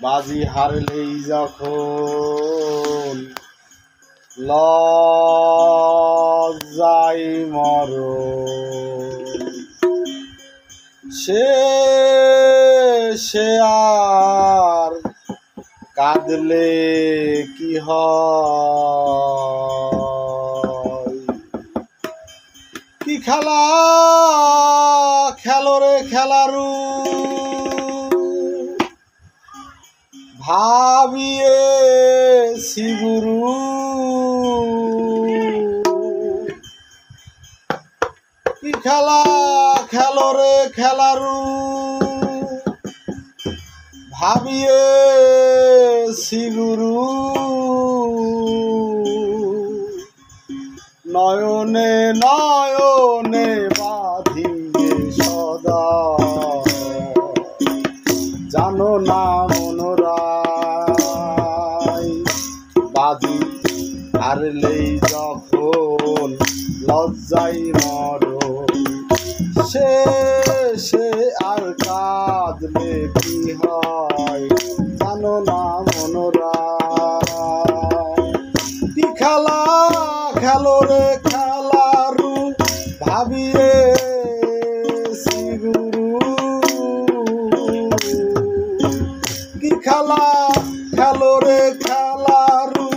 বাজি হারলেই যখন লজ্জায় মরণ সে আর কাঁদলে কি হয়? কি খেলা খেলো রে খেলারু ভাবিয়েছি গুরু, কি খেলা খেলো রে খেলারু ভাবিয়েছি গুরু। নয়নে নয়নে বাঁধিয়ে সদা জানো না মনোরাই, বাজি হারলেই যখন লজ্জায় মরণ সে আর কাঁদলে কি হয়? জানো না মনোরাই। কি খেলা খেলো রে খেলারু ভাবিয়েছি গুরু, কি খেলা খেলো রে খেলারু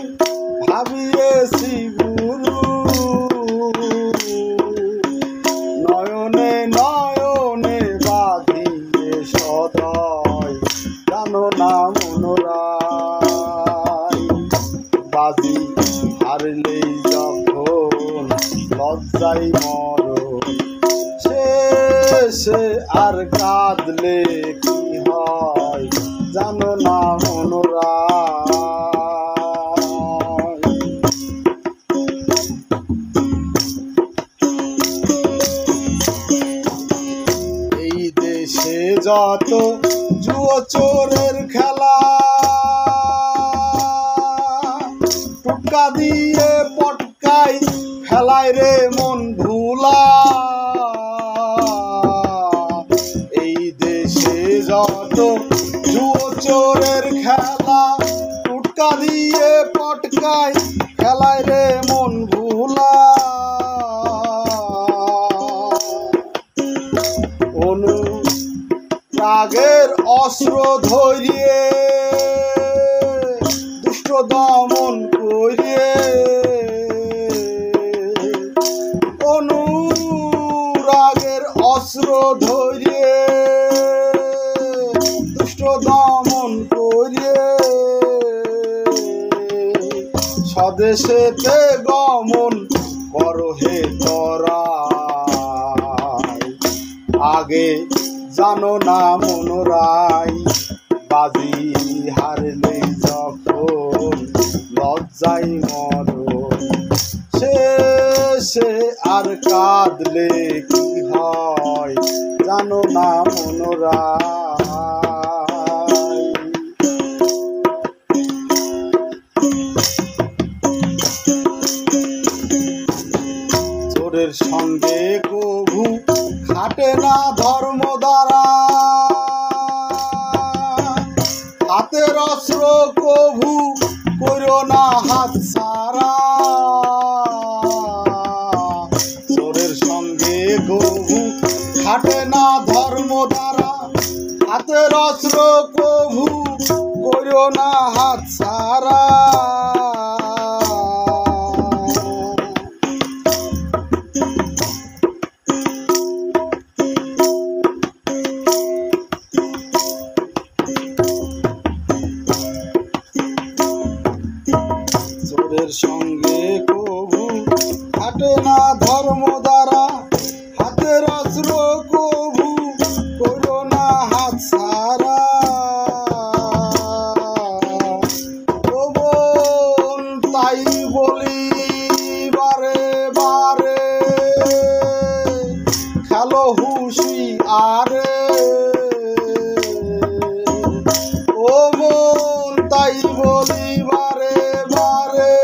ভাবিয়েছি গুরু। নয়নে নয়নে বাঁধিয়ে সদয় জানো না মনোরাই, বাজি হারলেই যখন লজ্জায় মরণ সে আর কাঁদলে কি হয়? জানো না মনোরাই। এই দেশে যত জুয়ো চোরের খেলা টুকা দিয়ে পটকাই খেলায় রে মন ভুলা। এই দেশে যত জুয়ো চোরের খেলা টুকা দিয়ে পটকাই খেলায় রে মন ভুলা। অনুরাগের অস্ত্র ধরিয়ে দুষ্ট দমন করিয়ে, অনুরাগের অস্ত্র ধরিয়ে দুষ্ট দমন করিয়ে স্বদেশেতে গমন করো হে তোরা। আগে জানো না মনোরাই, বাজি হারলে যখন লজ্জায় মরণ সে আর কাঁদলে কি হয়? জানো না মনোরাই। চোরের সঙ্গে কভু খাটে না ধর্ম দ্বারা, হাতের অস্ত্র কভু করো না হাত ছাড়া। চোরের সঙ্গে কভু খাটে না ধর্ম দ্বারা, হাতের অস্ত্র কভু করো না হাত ছাড়া। চোরের সঙ্গে কভু খাটে না ধর্ম দ্বারা, হাতের অস্ত্র কভু করো না হাত ছাড়া। তাই বলি বারে বারে খেলো হুঁশিয়ারে, ও মন তাই বলি বারে বারে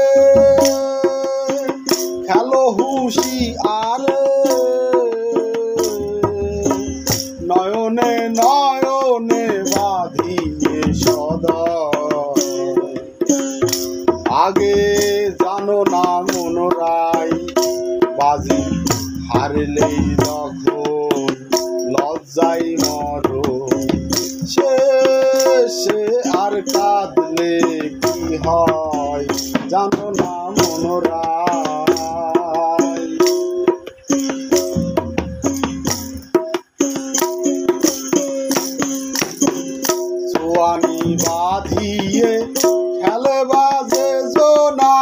শেষে আর কাঁদলে কি হয় জানো না মনোরায়। চোয়ানি বাঁধিয়ে খেলে বাজে জোনা,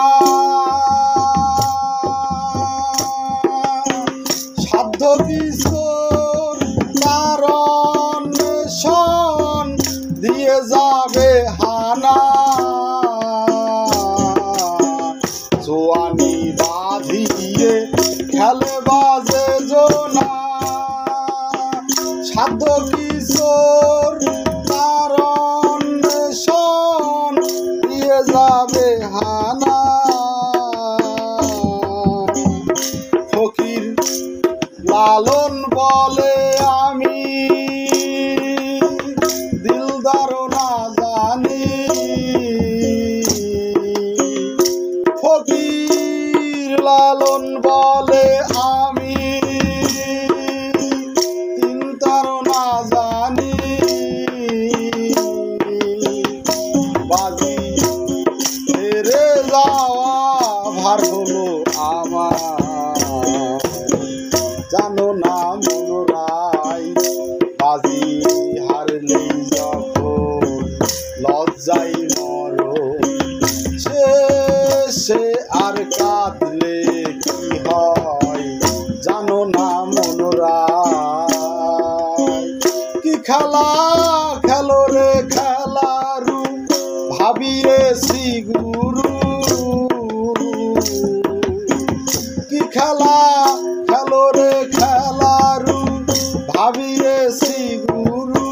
সাধ্য কিশোর তার অন্বেষণ দিয়ে যাবে হানা। চোয়ানি বাঁধিয়ে খেলে বাজে জোনা, সাধ্য কিশোর তার অন্বেষণ দিয়ে যাবে হানা। ফকির লালন বলে আমি দিলদার না জানি, ফকির লালন বলে আমি দিলদার না জানি। বাজি হেরে যাওয়া ভার হলো আমার জানো না মনোরায়। বাজি হারলেই যখন লজ্জাই মরণ, শেষে আর কাঁদলে কি হয় জানো না মনোরায়। কি খেলা খেলো রে খেলারু ভাবিয়েছি গুরু, কি খেলা খেলো রে খেলারু ভাবিয়েছি গুরু।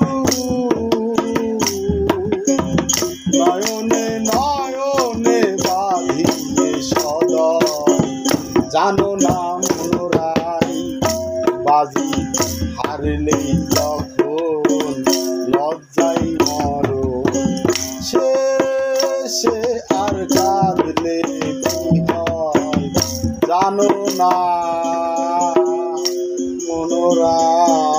নয়নে নয়নে বাঁধিয়ে সদয় জানো না মনোরায়। বাজি হারলেই যখন লজ্জাই মরণ, শেষে আর কাঁদলে কি হয় জানো না মনোরায়।